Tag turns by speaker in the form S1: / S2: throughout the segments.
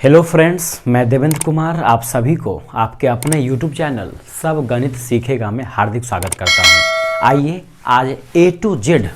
S1: Hello friends, मैं देवेंद्र कुमार आप सभी को आपके अपने यूट्यूब चैनल सब गणित सीखेगा में हार्दिक स्वागत करता हूं। आइए आज ए टू जेड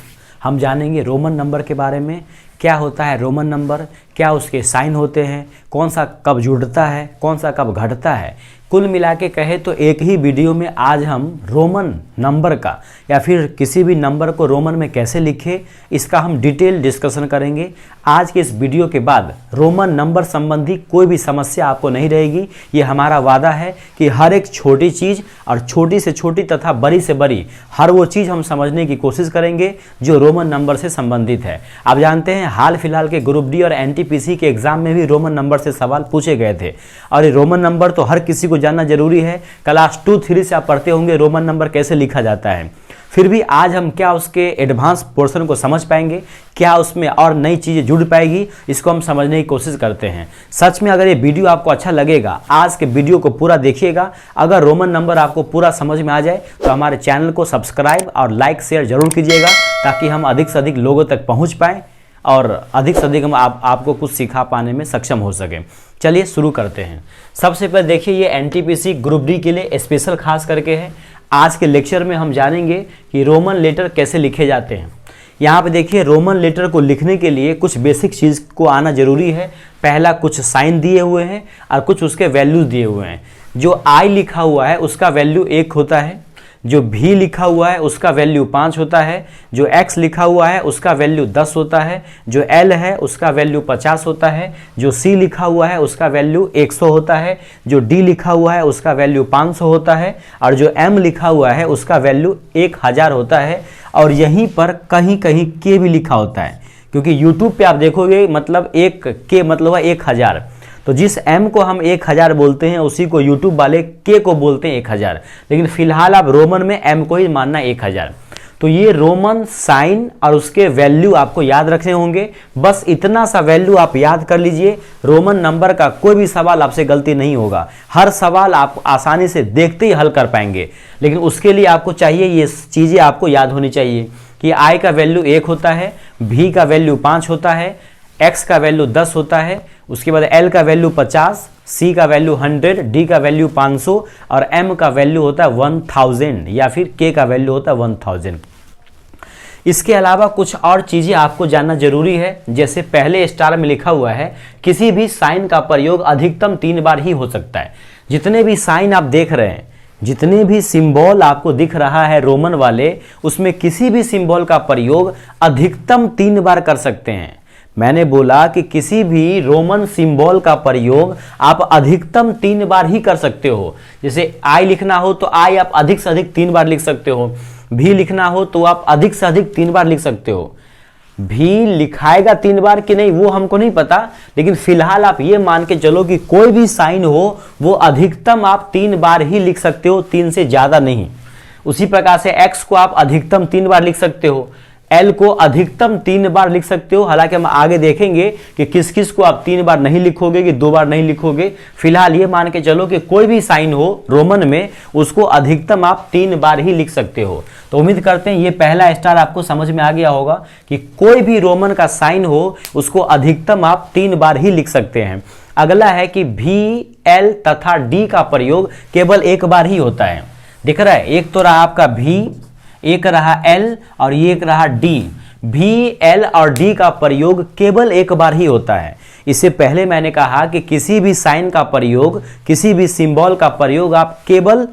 S1: हम जानेंगे रोमन नंबर के बारे में। क्या होता है रोमन नंबर, क्या उसके साइन होते हैं, कौन सा कब जुड़ता है, कौन सा कब घटता है। कुल मिला के कहे तो एक ही वीडियो में आज हम रोमन नंबर का या फिर किसी भी नंबर को रोमन में कैसे लिखे इसका हम डिटेल डिस्कशन करेंगे। आज के इस वीडियो के बाद रोमन नंबर संबंधी कोई भी समस्या आपको नहीं रहेगी। ये हमारा वादा है कि हर एक छोटी चीज़ और छोटी से छोटी तथा बड़ी से बड़ी हर वो चीज़ हम समझने की कोशिश करेंगे जो रोमन नंबर से संबंधित है। आप जानते हैं हाल फिलहाल के ग्रुप डी और एनटीपीसी के एग्जाम में भी रोमन नंबर से सवाल पूछे गए थे और ये रोमन नंबर तो हर किसी को जानना जरूरी है। क्लास 2-3 से आप पढ़ते होंगे रोमन नंबर कैसे लिखा जाता है। फिर भी आज हम क्या उसके एडवांस पोर्शन को समझ पाएंगे, क्या उसमें और नई चीज़ें जुड़ पाएगी, इसको हम समझने की कोशिश करते हैं। सच में अगर ये वीडियो आपको अच्छा लगेगा, आज के वीडियो को पूरा देखिएगा। अगर रोमन नंबर आपको पूरा समझ में आ जाए तो हमारे चैनल को सब्सक्राइब और लाइक शेयर जरूर कीजिएगा ताकि हम अधिक से अधिक लोगों तक पहुँच पाएँ और अधिक से अधिक हम आपको कुछ सिखा पाने में सक्षम हो सके। चलिए शुरू करते हैं। सबसे पहले देखिए ये एनटीपीसी ग्रुप डी के लिए स्पेशल खास करके है। आज के लेक्चर में हम जानेंगे कि रोमन लेटर कैसे लिखे जाते हैं। यहाँ पे देखिए रोमन लेटर को लिखने के लिए कुछ बेसिक चीज़ को आना जरूरी है। पहला कुछ साइन दिए हुए हैं और कुछ उसके वैल्यूज़ दिए हुए हैं। जो आई लिखा हुआ है उसका वैल्यू 1 होता है, जो भी लिखा हुआ है उसका वैल्यू 5 होता है, जो x लिखा हुआ है उसका वैल्यू 10 होता है, जो l है उसका वैल्यू 50 होता है, जो c लिखा हुआ है उसका वैल्यू 100 होता है, जो d लिखा हुआ है उसका वैल्यू 500 होता है और जो m लिखा हुआ है उसका वैल्यू 1000 होता है। और यहीं पर कहीं कहीं k भी लिखा होता है क्योंकि YouTube पे आप देखोगे मतलब एक k मतलब है 1000। तो जिस m को हम 1000 बोलते हैं उसी को YouTube वाले k को बोलते हैं 1000, लेकिन फिलहाल आप रोमन में m को ही मानना 1000। तो ये रोमन साइन और उसके वैल्यू आपको याद रखने होंगे। बस इतना सा वैल्यू आप याद कर लीजिए। रोमन नंबर का कोई भी सवाल आपसे गलती नहीं होगा, हर सवाल आप आसानी से देखते ही हल कर पाएंगे। लेकिन उसके लिए आपको चाहिए ये चीज़ें आपको याद होनी चाहिए कि i का वैल्यू 1 होता है, v का वैल्यू 5 होता है, x का वैल्यू 10 होता है, उसके बाद l का वैल्यू 50, c का वैल्यू 100, d का वैल्यू 500 और m का वैल्यू होता है 1000 या फिर k का वैल्यू होता है 1000। इसके अलावा कुछ और चीज़ें आपको जानना जरूरी है। जैसे पहले स्टार में लिखा हुआ है किसी भी साइन का प्रयोग अधिकतम 3 बार ही हो सकता है। जितने भी साइन आप देख रहे हैं, जितने भी सिंबल आपको दिख रहा है रोमन वाले, उसमें किसी भी सिंबल का प्रयोग अधिकतम 3 बार कर सकते हैं। मैंने बोला कि किसी भी रोमन सिंबल का प्रयोग आप अधिकतम 3 बार ही कर सकते हो। जैसे आई लिखना हो तो आई आप अधिक से अधिक 3 बार लिख सकते हो, भी लिखना हो तो आप अधिक से अधिक 3 बार लिख सकते हो। भी लिखाएगा 3 बार कि नहीं वो हमको नहीं पता, लेकिन फिलहाल आप ये मान के चलो कि कोई भी साइन हो वो अधिकतम आप 3 बार ही लिख सकते हो, 3 से ज़्यादा नहीं। उसी प्रकार से x को आप अधिकतम 3 बार लिख सकते हो, L को अधिकतम 3 बार लिख सकते हो। हालांकि हम आगे देखेंगे कि किस किस को आप 3 बार नहीं लिखोगे कि 2 बार नहीं लिखोगे। फिलहाल ये मान के चलो कि कोई भी साइन हो रोमन में उसको अधिकतम आप 3 बार ही लिख सकते हो। तो उम्मीद करते हैं ये पहला स्टार आपको समझ में आ गया होगा कि कोई भी रोमन का साइन हो उसको अधिकतम आप 3 बार ही लिख सकते हैं। अगला है कि V, L तथा D का प्रयोग केवल 1 बार ही होता है। दिख रहा है, एक तो रहा आपका V, एक रहा L और ये एक रहा D। V, L और D का प्रयोग केवल 1 बार ही होता है। इससे पहले मैंने कहा कि किसी भी साइन का प्रयोग, किसी भी सिंबल का प्रयोग आप केवल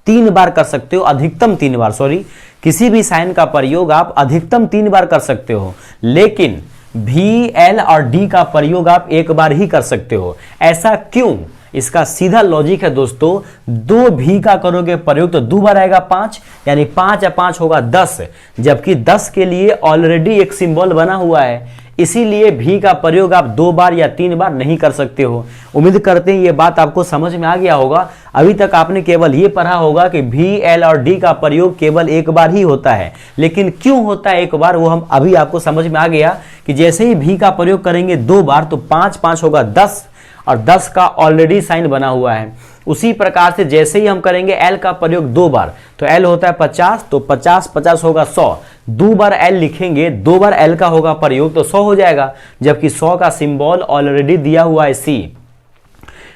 S1: 3 बार कर सकते हो, अधिकतम 3 बार, सॉरी, किसी भी साइन का प्रयोग आप अधिकतम 3 बार कर सकते हो, लेकिन V, L और D का प्रयोग आप 1 बार ही कर सकते हो। ऐसा क्यों? इसका सीधा लॉजिक है दोस्तों, 2 भी का करोगे प्रयोग तो 2 बार आएगा 5, यानी 5 या 5 होगा 10, जबकि 10 के लिए ऑलरेडी एक सिंबल बना हुआ है। इसीलिए भी का प्रयोग आप 2 बार या 3 बार नहीं कर सकते हो। उम्मीद करते हैं ये बात आपको समझ में आ गया होगा। अभी तक आपने केवल ये पढ़ा होगा कि भी, एल और डी का प्रयोग केवल 1 बार ही होता है, लेकिन क्यों होता है 1 बार वो हम अभी आपको समझ में आ गया कि जैसे ही भी का प्रयोग करेंगे 2 बार तो 5 5 होगा 10 और 10 का ऑलरेडी साइन बना हुआ है। उसी प्रकार से जैसे ही हम करेंगे L का प्रयोग 2 बार तो L होता है 50, तो 50 50 होगा 100। 2 बार L लिखेंगे, 2 बार L का होगा प्रयोग तो 100 हो जाएगा, जबकि 100 का सिंबल ऑलरेडी दिया हुआ है C।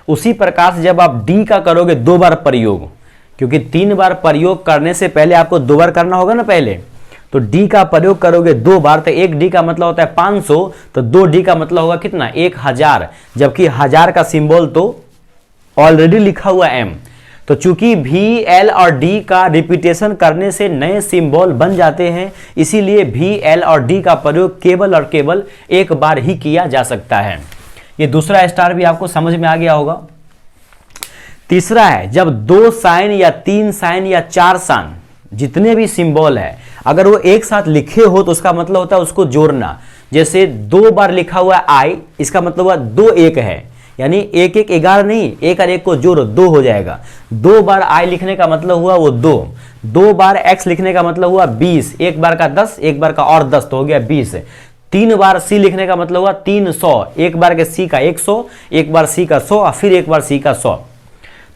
S1: उसी प्रकार से जब आप डी का करोगे 2 बार प्रयोग, क्योंकि 3 बार प्रयोग करने से पहले आपको 2 बार करना होगा ना पहले, तो डी का प्रयोग करोगे 2 बार, तो 1 डी का मतलब होता है 500, तो 2 डी का मतलब होगा कितना 1000, जबकि 1000 का सिंबल तो ऑलरेडी लिखा हुआ एम। तो चूंकि भी, एल और डी का रिपीटेशन करने से नए सिंबल बन जाते हैं, इसीलिए भी, एल और डी का प्रयोग केवल और केवल एक बार ही किया जा सकता है। ये दूसरा स्टार भी आपको समझ में आ गया होगा। तीसरा है जब 2 साइन या 3 साइन या 4 साइन जितने भी सिंबल है अगर वो एक साथ लिखे हो तो उसका मतलब होता है उसको जोड़ना। जैसे 2 बार लिखा हुआ है आई, इसका मतलब हुआ 2 1 है, यानी 1 1 11 नहीं, 1 और 1 को जोड़ो 2 हो जाएगा। 2 बार आई लिखने का मतलब हुआ वो 2, 2 बार एक्स लिखने का मतलब हुआ 20, एक बार का 10, एक बार का और 10 तो हो गया 20। 3 बार सी लिखने का मतलब हुआ 300, एक बार के सी का 100, एक बार सी का 100 और फिर एक बार सी का 100।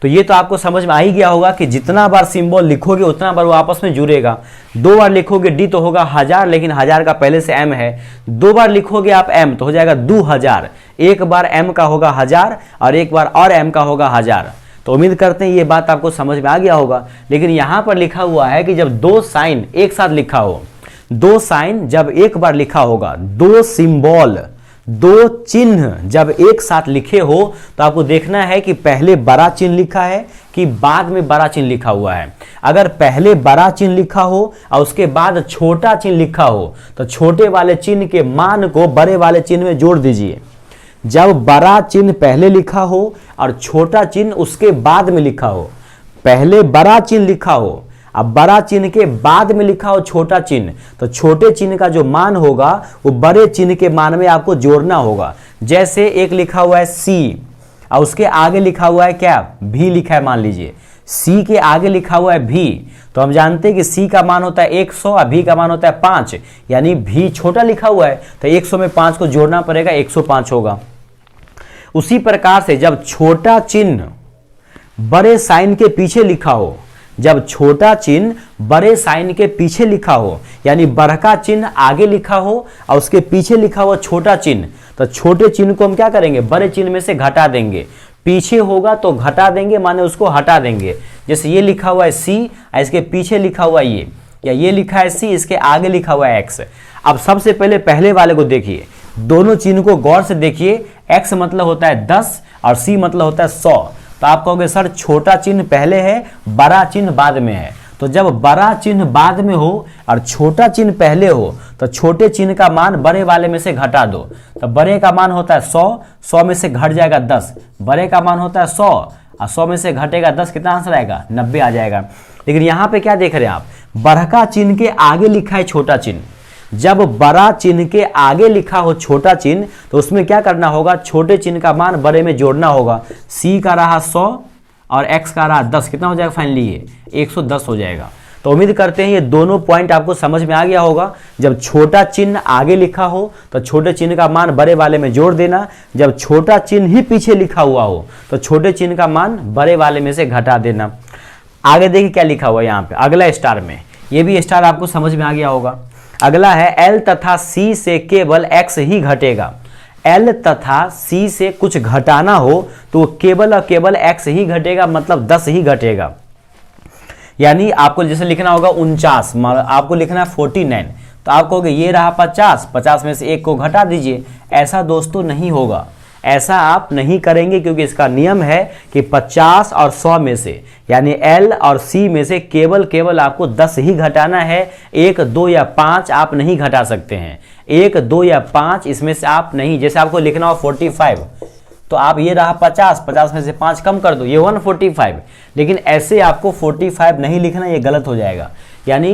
S1: तो ये तो आपको समझ में आ ही गया होगा कि जितना बार सिंबल लिखोगे उतना बार वो आपस में जुड़ेगा। 2 बार लिखोगे डी तो होगा 1000, लेकिन 1000 का पहले से एम है। 2 बार लिखोगे आप एम तो हो जाएगा 2000, एक बार एम का होगा 1000 और एक बार और एम का होगा 1000। तो उम्मीद करते हैं ये बात आपको समझ में आ गया होगा। लेकिन यहाँ पर लिखा हुआ है कि जब 2 साइन एक साथ लिखा हो, 2 साइन जब एक बार लिखा होगा, 2 सिंबल 2 चिन्ह जब एक साथ लिखे हो तो आपको देखना है कि पहले बड़ा चिन्ह लिखा है कि बाद में बड़ा चिन्ह लिखा हुआ है। अगर पहले बड़ा चिन्ह लिखा हो और उसके बाद छोटा चिन्ह लिखा हो तो छोटे वाले चिन्ह के मान को बड़े वाले चिन्ह में जोड़ दीजिए। जब बड़ा चिन्ह पहले लिखा हो और छोटा चिन्ह उसके बाद में लिखा हो, पहले बड़ा चिन्ह लिखा हो अब बड़ा चिन्ह के बाद में लिखा हो छोटा चिन्ह, तो छोटे चिन्ह का जो मान होगा वो बड़े चिन्ह के मान में आपको जोड़ना होगा। जैसे एक लिखा हुआ है सी और उसके आगे लिखा हुआ है क्या, भी लिखा है, मान लीजिए सी के आगे लिखा हुआ है भी, तो हम जानते हैं कि सी का मान होता है 100 और भी का मान होता है 5, यानी भी छोटा लिखा हुआ है तो 100 में 5 को जोड़ना पड़ेगा, 105 होगा। उसी प्रकार से जब छोटा चिन्ह बड़े साइन के पीछे लिखा हो, जब छोटा चिन्ह बड़े साइन के पीछे लिखा हो, यानी बड़का चिन्ह आगे लिखा हो और उसके पीछे लिखा हुआ छोटा चिन्ह, तो छोटे चिन्ह को हम क्या करेंगे, बड़े चिन्ह में से घटा देंगे। पीछे होगा तो घटा देंगे, माने उसको हटा देंगे। जैसे ये लिखा हुआ है सी और इसके पीछे लिखा हुआ ये, या ये लिखा है सी इसके आगे लिखा हुआ है एक्स। अब सबसे पहले पहले वाले को देखिए, दोनों चिन्ह को गौर से देखिए। एक्स मतलब होता है 10 और सी मतलब होता है 100। तो आप कहोगे सर छोटा चिन्ह पहले है, बड़ा चिन्ह बाद में है। तो जब बड़ा चिन्ह बाद में हो और छोटा चिन्ह पहले हो तो छोटे चिन्ह का मान बड़े वाले में से घटा दो। तो बड़े का मान होता है 100, 100 में से घट जाएगा 10। बड़े का मान होता है 100 और 100 में से घटेगा 10, कितना आंसर आएगा, 90 आ जाएगा। लेकिन यहाँ पे क्या देख रहे हैं आप, बड़का चिन्ह के आगे लिखा है छोटा चिन्ह। जब बड़ा चिन्ह के आगे लिखा हो छोटा चिन्ह तो उसमें क्या करना होगा, छोटे चिन्ह का मान बड़े में जोड़ना होगा। सी का रहा 100 और एक्स का रहा 10, कितना हो जाएगा फाइनली, ये 110 हो जाएगा। तो उम्मीद करते हैं ये दोनों पॉइंट आपको समझ में आ गया होगा। जब छोटा चिन्ह आगे लिखा हो तो छोटे चिन्ह का मान बड़े वाले में जोड़ देना, जब छोटा चिन्ह ही पीछे लिखा हुआ हो तो छोटे चिन्ह का मान बड़े वाले में से घटा देना। आगे देखिए क्या लिखा हुआ है यहाँ पे अगला स्टार में, ये भी स्टार आपको समझ में आ गया होगा। अगला है एल तथा सी से केवल एक्स ही घटेगा। एल तथा सी से कुछ घटाना हो तो केवल और केवल एक्स ही घटेगा, मतलब 10 ही घटेगा। यानी आपको जैसे लिखना होगा 49, आपको लिखना है 49, तो आप कहोगे ये रहा 50, 50 में से 1 को घटा दीजिए। ऐसा दोस्तों नहीं होगा, ऐसा आप नहीं करेंगे, क्योंकि इसका नियम है कि 50 और 100 में से, यानी L और C में से केवल आपको 10 ही घटाना है। 1, 2 या 5 आप नहीं घटा सकते हैं। 1, 2 या 5 इसमें से आप नहीं, जैसे आपको लिखना हो 45, तो आप ये रहा 50, 50 में से 5 कम कर दो, ये 145। लेकिन ऐसे आपको 45 नहीं लिखना, ये गलत हो जाएगा। यानी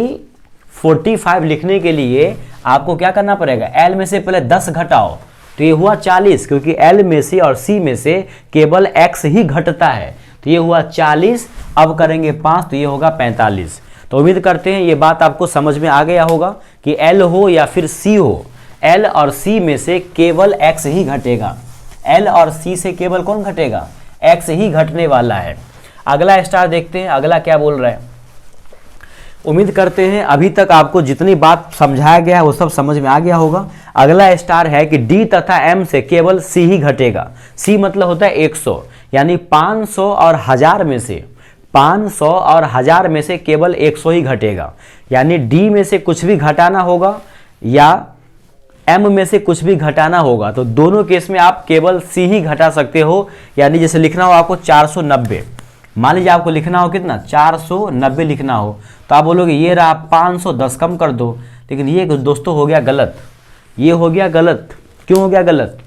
S1: 45 लिखने के लिए आपको क्या करना पड़ेगा, L में से पहले 10 घटाओ तो ये हुआ 40, क्योंकि L में से और C में से केवल X ही घटता है, तो ये हुआ 40। अब करेंगे 5 तो ये होगा 45। तो उम्मीद करते हैं ये बात आपको समझ में आ गया होगा कि L हो या फिर C हो, L और C में से केवल X ही घटेगा। L और C से केवल कौन घटेगा, X ही घटने वाला है। अगला स्टार देखते हैं, अगला क्या बोल रहा है। उम्मीद करते हैं अभी तक आपको जितनी बात समझाया गया है वो सब समझ में आ गया होगा। अगला स्टार है कि डी तथा एम से केवल सी ही घटेगा। सी मतलब होता है 100, यानी 500 और 1000 में से 500 और 1000 में से केवल 100 ही घटेगा, यानी डी में से कुछ भी घटाना होगा या एम में से कुछ भी घटाना होगा। तो दोनों केस में आप केवल सी ही घटा सकते हो, यानी जैसे लिखना हो आपको 490, मान लीजिए आपको लिखना हो कितना 490 लिखना हो, तो आप बोलोगे ये रहा 510 कम कर दो, लेकिन ये दोस्तों हो गया गलत, ये हो गया गलत। क्यों हो गया गलत?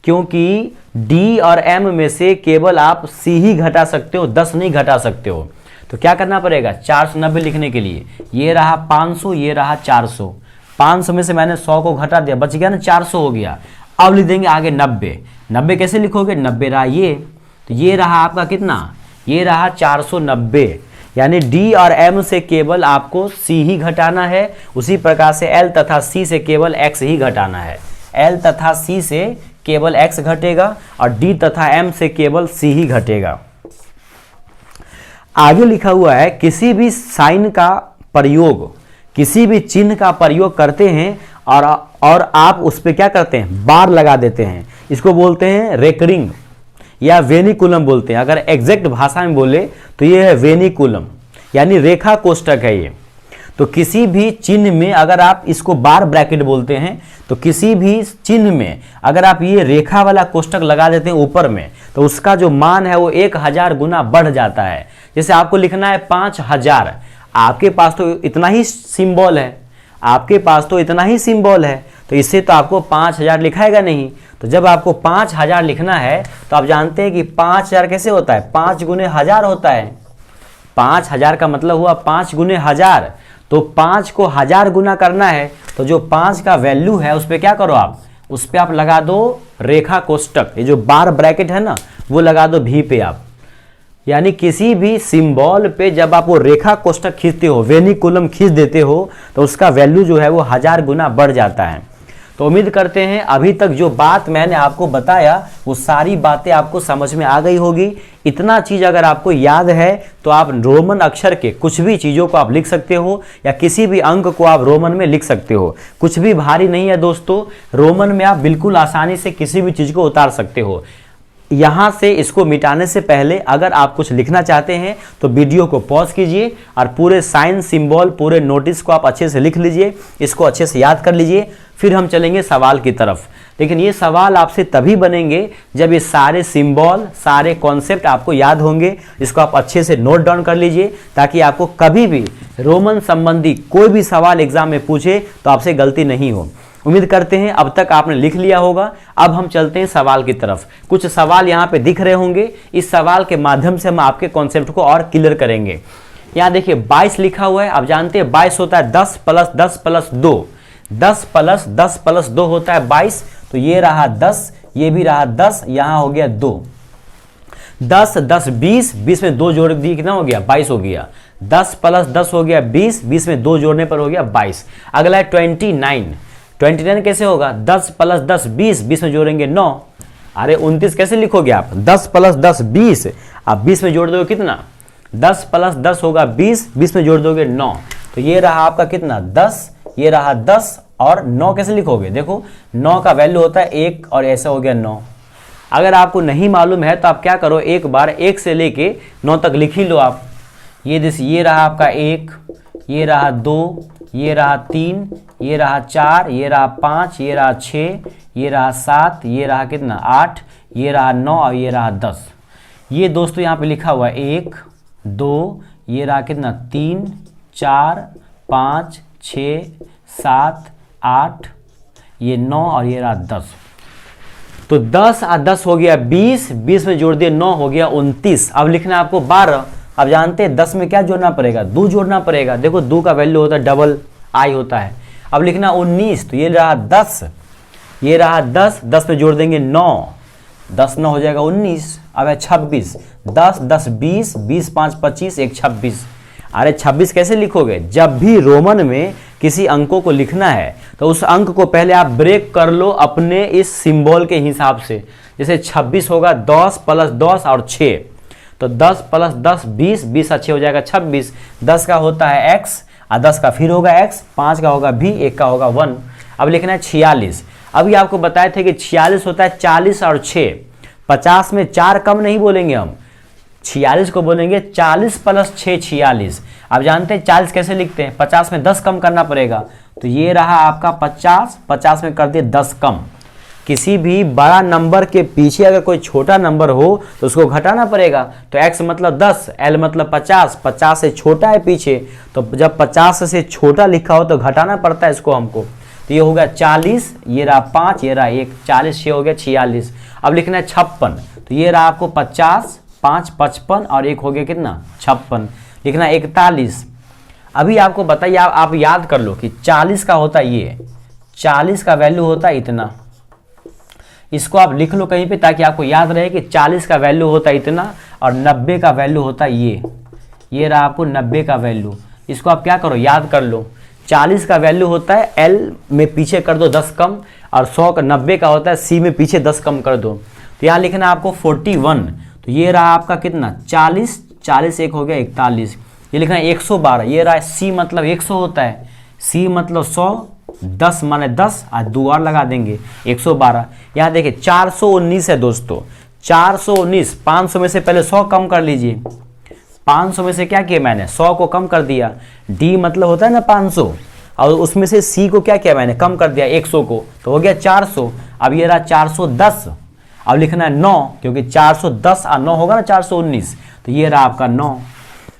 S1: क्योंकि डी और एम में से केवल आप सी ही घटा सकते हो, 10 नहीं घटा सकते हो। तो क्या करना पड़ेगा 490 लिखने के लिए, ये रहा 500, ये रहा 400, 500 में से मैंने 100 को घटा दिया, बच गया ना 400 हो गया। अब लिख देंगे आगे 90, 90 कैसे लिखोगे, 90 रहा ये, तो ये रहा आपका कितना, ये रहा 490, यानी डी और एम से केवल आपको सी ही घटाना है। उसी प्रकार से एल तथा सी से केवल एक्स ही घटाना है, एल तथा सी से केवल एक्स घटेगा और डी तथा एम से केवल सी ही घटेगा। आगे लिखा हुआ है किसी भी साइन का प्रयोग, किसी भी चिन्ह का प्रयोग करते हैं और आप उस पर क्या करते हैं, बार लगा देते हैं, इसको बोलते हैं रेकरिंग या वेनिकुलम बोलते हैं। अगर एग्जैक्ट भाषा में बोले तो ये है वेनिकुलम, यानी रेखा कोष्टक है ये। तो किसी भी चिन्ह में अगर आप इसको बार ब्रैकेट बोलते हैं, तो किसी भी चिन्ह में अगर आप ये रेखा वाला कोष्टक लगा देते हैं ऊपर में, तो उसका जो मान है वो 1000 गुना बढ़ जाता है। जैसे आपको लिखना है 5000, आपके पास तो इतना ही सिंबल है, आपके पास तो इतना ही सिंबल है, तो इससे तो आपको 5000 लिखाएगा नहीं। तो जब आपको 5000 लिखना है तो आप जानते हैं कि 5000 कैसे होता है, 5 गुने 1000 होता है। 5000 का मतलब हुआ 5 गुने 1000, तो 5 को 1000 गुना करना है, तो जो 5 का वैल्यू है उस पर क्या करो आप, उस पर आप लगा दो रेखा कोष्टक, ये जो बार ब्रैकेट है ना वो लगा दो भी पे आप। यानी किसी भी सिंबल पे जब आप वो रेखा कोष्टक खींचते हो, वेनिकुलम खींच देते हो, तो उसका वैल्यू जो है वो 1000 गुना बढ़ जाता है। तो उम्मीद करते हैं अभी तक जो बात मैंने आपको बताया वो सारी बातें आपको समझ में आ गई होगी। इतना चीज़ अगर आपको याद है तो आप रोमन अक्षर के कुछ भी चीज़ों को आप लिख सकते हो या किसी भी अंक को आप रोमन में लिख सकते हो। कुछ भी भारी नहीं है दोस्तों, रोमन में आप बिल्कुल आसानी से किसी भी चीज़ को उतार सकते हो। यहाँ से इसको मिटाने से पहले अगर आप कुछ लिखना चाहते हैं तो वीडियो को पॉज कीजिए और पूरे साइन सिंबल पूरे नोटिस को आप अच्छे से लिख लीजिए, इसको अच्छे से याद कर लीजिए, फिर हम चलेंगे सवाल की तरफ। लेकिन ये सवाल आपसे तभी बनेंगे जब ये सारे सिंबल सारे कॉन्सेप्ट आपको याद होंगे। इसको आप अच्छे से नोट डाउन कर लीजिए ताकि आपको कभी भी रोमन संबंधी कोई भी सवाल एग्जाम में पूछे तो आपसे गलती नहीं हो। उम्मीद करते हैं अब तक आपने लिख लिया होगा। अब हम चलते हैं सवाल की तरफ। कुछ सवाल यहाँ पे दिख रहे होंगे, इस सवाल के माध्यम से हम आपके कॉन्सेप्ट को और क्लियर करेंगे। यहाँ देखिए 22 लिखा हुआ है। आप जानते हैं 22 होता है 10 प्लस 10 प्लस 2, 10 प्लस 10 प्लस 2 होता है 22। तो ये रहा 10, ये भी रहा 10, यहाँ हो गया 2, 10 10 20, 20 में 2 जोड़ दिए कितना हो गया 22 हो गया। 10 प्लस 10 हो गया 20, 20 में 2 जोड़ने पर हो गया 22। अगला है 29, 29 कैसे होगा 10 प्लस 10 20, 20 में जोड़ेंगे 9। अरे 29 कैसे लिखोगे आप 10 प्लस 10 20, आप 20 में जोड़ दोगे कितना 10 प्लस 10 होगा 20, 20 में जोड़ दोगे 9। तो ये रहा आपका कितना 10, ये रहा 10 और 9 कैसे लिखोगे, देखो 9 का वैल्यू होता है 1 और ऐसा हो गया 9। अगर आपको नहीं मालूम है तो आप क्या करो, एक बार 1 से लेके 9 तक लिख ही लो आप। ये रहा आपका 1, ये रहा 2, ये रहा 3, ये रहा 4, ये रहा 5, ये रहा 6, ये रहा 7, ये रहा कितना 8, ये रहा 9 और ये रहा 10। ये दोस्तों यहाँ पे लिखा हुआ है 1 2, ये रहा कितना 3 4 5 6 7 8, ये 9 और ये रहा 10। तो 10 और 10 हो गया 20, 20 में जोड़ दिए 9 हो गया 29। अब लिखना है आपको 12। अब जानते हैं 10 में क्या जोड़ना पड़ेगा, 2 जोड़ना पड़ेगा। देखो 2 का वैल्यू होता है डबल आई होता है। अब लिखना 19, तो ये रहा 10, ये रहा 10, 10 में जोड़ देंगे 9, 10 9 हो जाएगा 19। अब है 26, 10 10 20, 20 5 25, 1 26। अरे 26 कैसे लिखोगे, जब भी रोमन में किसी अंकों को लिखना है तो उस अंक को पहले आप ब्रेक कर लो अपने इस सिंबल के हिसाब से। जैसे 26 होगा 10 प्लस 10 और 6, तो 10 प्लस 10 20, 20 अच्छे हो जाएगा 26। 10 का होता है x और 10 का फिर होगा x, 5 का होगा v, 1 का होगा 1। अब लिखना है 46, अभी आपको बताए थे कि 46 होता है 40 और 6, 50 में 4 कम नहीं बोलेंगे हम, 46 को बोलेंगे 40 प्लस 6 46। आप जानते हैं 40 कैसे लिखते हैं, 50 में 10 कम करना पड़ेगा, तो ये रहा आपका 50, 50 में कर दिए 10 कम। किसी भी बड़ा नंबर के पीछे अगर कोई छोटा नंबर हो तो उसको घटाना पड़ेगा, तो x मतलब 10, l मतलब 50, 50 से छोटा है पीछे, तो जब 50 से छोटा लिखा हो तो घटाना पड़ता है इसको हमको। तो ये हो गया 40, ये रहा 5, ये रहा 1, 40 6 हो गया 46। अब लिखना है 56, तो ये रहा आपको 50, 5 55 और 1 हो गया कितना 56। लिखना 41। अभी आपको बताइए, आप याद कर लो कि 40 का होता है ये, 40 का वैल्यू होता है इतना, इसको आप लिख लो कहीं पे ताकि आपको याद रहे कि 40 का वैल्यू होता है इतना और 90 का वैल्यू होता है ये रहा आपको 90 का वैल्यू। इसको आप क्या करो, याद कर लो। 40 का वैल्यू होता है L में पीछे कर दो 10 कम, और 100 का 90 का होता है C में पीछे 10 कम कर दो। तो यहाँ लिखना आपको 41, तो ये रहा आपका कितना 40, 40 एक हो गया 41। ये लिखना है 112, ये रहा C मतलब 100 होता है, C मतलब 100, 10 माने 10 और 2 और लगा देंगे 112। यहाँ देखिए 419 है दोस्तों, 419, 500 में से पहले 100 कम कर लीजिए, 500 में से क्या किया मैंने 100 को कम कर दिया, D मतलब होता है ना 500, और उसमें से C को क्या किया मैंने कम कर दिया 100 को, तो हो गया 400। अब ये रहा 410, अब लिखना है 9, क्योंकि 410 और 9 होगा ना 419, तो ये रहा आपका 9।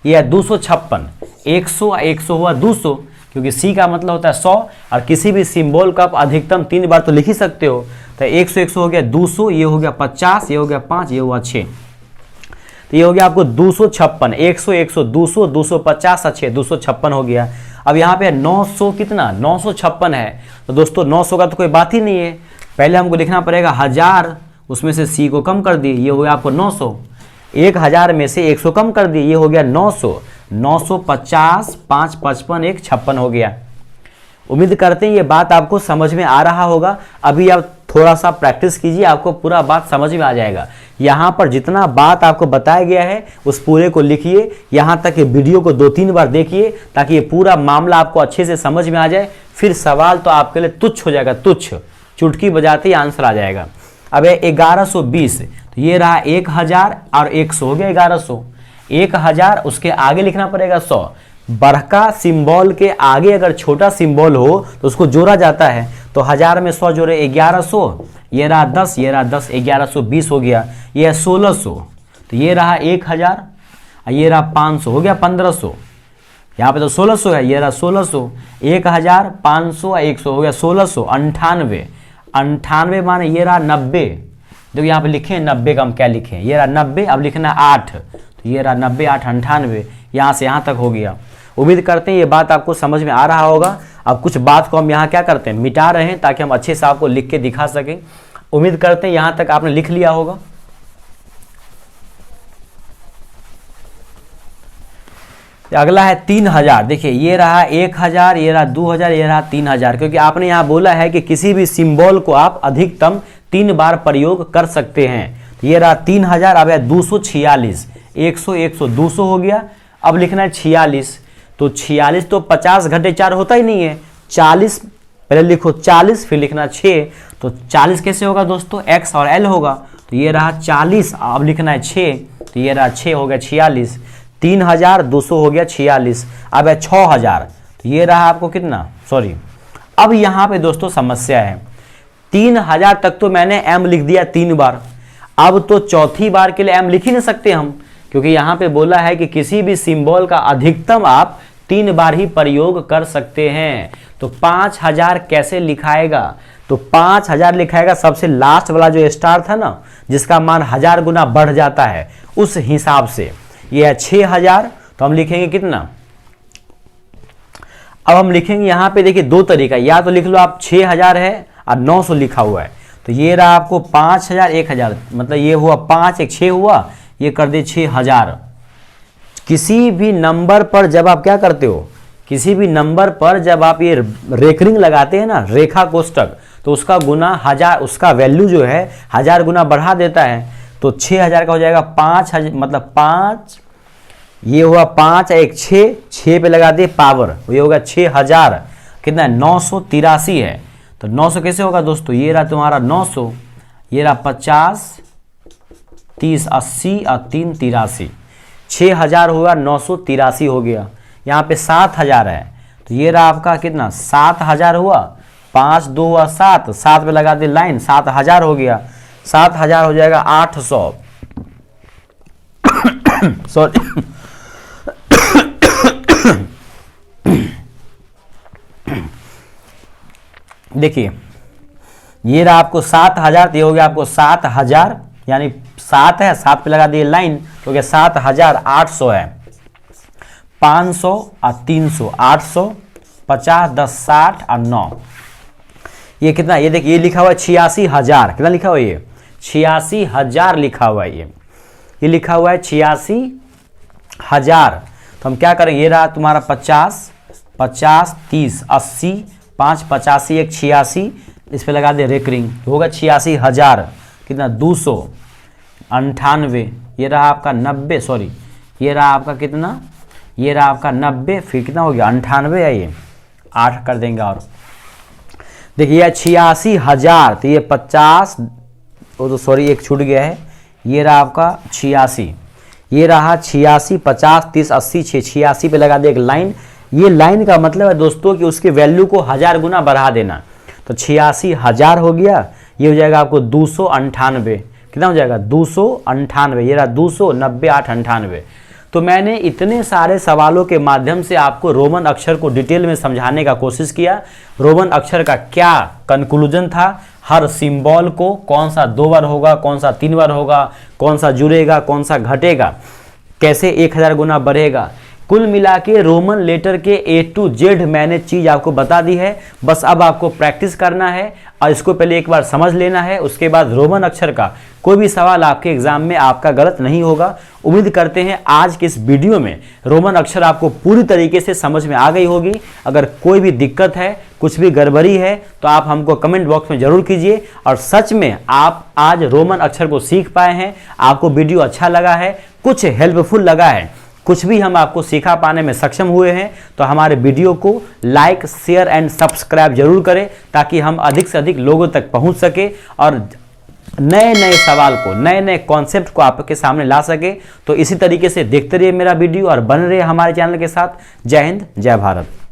S1: ये है 256, 100 100 हुआ 200, क्योंकि C का मतलब होता है 100, और किसी भी सिंबल का आप अधिकतम 3 बार तो लिख ही सकते हो। तो 100 100 हो गया 200, ये हो गया 50, ये हो गया 5, ये हुआ 6, तो ये हो गया आपको 256, 100 100 200 250 और 6 256 हो गया। अब यहाँ पे 900 कितना 956 है, तो दोस्तों 900 का तो कोई बात ही नहीं है, पहले हमको लिखना पड़ेगा 1000, उसमें से C को कम कर दिए, ये हो गया आपको 900, 1000 में से 100 कम कर दिए, ये हो गया 900, 950, 5 55 1 56 हो गया। उम्मीद करते हैं ये बात आपको समझ में आ रहा होगा। अभी आप थोड़ा सा प्रैक्टिस कीजिए, आपको पूरा बात समझ में आ जाएगा। यहाँ पर जितना बात आपको बताया गया है उस पूरे को लिखिए, यहाँ तक ये वीडियो को 2-3 बार देखिए ताकि ये पूरा मामला आपको अच्छे से समझ में आ जाए। फिर सवाल तो आपके लिए तुच्छ हो जाएगा, तुच्छ, चुटकी बजाते ही आंसर आ जाएगा। अब 1120, तो ये रहा 1000 और 100 हो गया 1100, 1000 उसके आगे लिखना पड़ेगा 100। बड़का सिंबल के आगे अगर छोटा सिंबल हो तो उसको जोड़ा जाता है, तो 1000 में 100 जोड़े 1100, ये रहा 10, ये रहा 10, 1120 हो गया। ये है 1600, तो ये रहा 1000 और ये रहा 500 हो गया 1500। यहाँ पे तो 1600 है, ये रहा 1600, 1000 500 और 100 हो गया 1600, 98, 98 माने ये रहा 90। देखो यहाँ पे लिखे 90 का हम क्या लिखे, ये रहा 90, अब लिखना 8, तो ये रहा 90 8 98, यहाँ से यहाँ तक हो गया। उम्मीद करते हैं ये बात आपको समझ में आ रहा होगा। अब कुछ बात को हम यहाँ क्या करते हैं, मिटा रहे हैं ताकि हम अच्छे से आपको लिख के दिखा सकें। उम्मीद करते हैं यहाँ तक आपने लिख लिया होगा। अगला है 3000। देखिए ये रहा 1000, ये रहा 2000, ये रहा 3000, क्योंकि आपने यहाँ बोला है कि किसी भी सिंबल को आप अधिकतम 3 बार प्रयोग कर सकते हैं। तो ये रहा 3000, अब है 246, 100 100 200 हो गया। अब लिखना है 46, तो 46 तो 50 घटे 4 होता ही नहीं है, 40 पहले लिखो 40 फिर लिखना 6, तो 40 कैसे होगा दोस्तों, x और l होगा, तो ये रहा 40, अब लिखना है 6, तो ये रहा 6 हो गया 46, 3200 हो गया 46। अब है 6000, तो ये रहा आपको कितना, सॉरी अब यहाँ पे दोस्तों समस्या है, 3000 तक तो मैंने m लिख दिया 3 बार, अब तो चौथी बार के लिए m लिख ही नहीं सकते हम, क्योंकि यहाँ पे बोला है कि किसी भी सिंबल का अधिकतम आप 3 बार ही प्रयोग कर सकते हैं। तो 5000 कैसे लिखाएगा, तो 5000 लिखाएगा सबसे लास्ट वाला जो स्टार था ना, जिसका मान 1000 गुना बढ़ जाता है, उस हिसाब से। ये है 6000, तो हम लिखेंगे कितना, अब हम लिखेंगे यहाँ पे देखिए 2 तरीका, या तो लिख लो आप 6000 है और 900 लिखा हुआ है, तो ये रहा आपको 5000 1000, मतलब ये हुआ 5 1 6 हुआ, ये कर दे 6000। किसी भी नंबर पर जब आप क्या करते हो, किसी भी नंबर पर जब आप ये रेकरिंग लगाते हैं ना, रेखा कोष्टक, तो उसका गुना 1000, उसका वैल्यू जो है 1000 गुना बढ़ा देता है, तो 6000 का हो जाएगा 5000, मतलब 5, ये हुआ 5 1 6 पे लगा दे पावर, ये होगा 6000, कितना 983 है, तो 900 कैसे होगा दोस्तों, ये रहा तुम्हारा 900, ये रहा 50, 30, 80 और 3 83, 6000 होगा, 983 हो गया। यहाँ पे 7000 है, तो ये रहा आपका कितना 7000 हुआ, 5 2 हुआ 7, 7 पे लगा दे लाइन, 7000 हो गया। 7000 हो जाएगा 800 सॉरी देखिए ये रहा आपको 7000, तो ये हो गया आपको 7000, यानी 7 है, 7 पे लगा दिए लाइन, तो गया 7800 है, 500 और 300, 800, 50, 10, 60 और 9, ये कितना, ये देखिए ये लिखा हुआ है 86000, कितना लिखा हुआ है ये 86000 लिखा हुआ है, ये लिखा हुआ है 86000। तो हम क्या करेंगे, ये रहा तुम्हारा 50, 50, 30, 80, 5 85, 1 86, इस पे लगा दे रेकरिंग, तो होगा 86000, कितना 298, ये रहा आपका 90, सॉरी ये रहा आपका कितना, ये रहा आपका 90, फिर कितना हो गया 98 है, ये 8 कर देंगे। और देखिए 86000, तो ये 50, वो तो सॉरी एक छूट गया है, ये रहा आपका 86, ये रहा 86, 50, 30, 80, 86 पे लगा दे एक लाइन। ये लाइन का मतलब है दोस्तों कि उसके वैल्यू को 1000 गुना बढ़ा देना, तो 86000 हो गया, ये हो जाएगा आपको 298, कितना हो जाएगा 298, ये रहा 290, 8, 98। तो मैंने इतने सारे सवालों के माध्यम से आपको रोमन अक्षर को डिटेल में समझाने का कोशिश किया। रोमन अक्षर का क्या कंक्लूजन था, हर सिंबल को कौन सा 2 बार होगा, कौन सा 3 बार होगा, कौन सा जुड़ेगा, कौन सा घटेगा, कैसे 1000 गुना बढ़ेगा, कुल मिला के रोमन लेटर के A to Z मैंने चीज़ आपको बता दी है। बस अब आपको प्रैक्टिस करना है और इसको पहले एक बार समझ लेना है, उसके बाद रोमन अक्षर का कोई भी सवाल आपके एग्जाम में आपका गलत नहीं होगा। उम्मीद करते हैं आज के इस वीडियो में रोमन अक्षर आपको पूरी तरीके से समझ में आ गई होगी। अगर कोई भी दिक्कत है, कुछ भी गड़बड़ी है, तो आप हमको कमेंट बॉक्स में जरूर कीजिए। और सच में आप आज रोमन अक्षर को सीख पाए हैं, आपको वीडियो अच्छा लगा है, कुछ हेल्पफुल लगा है, कुछ भी हम आपको सिखा पाने में सक्षम हुए हैं, तो हमारे वीडियो को लाइक, शेयर एंड सब्सक्राइब जरूर करें, ताकि हम अधिक से अधिक लोगों तक पहुंच सके और नए नए सवाल को, नए नए कॉन्सेप्ट को आपके सामने ला सके। तो इसी तरीके से देखते रहिए मेरा वीडियो और बने रहिए हमारे चैनल के साथ। जय हिंद, जय भारत।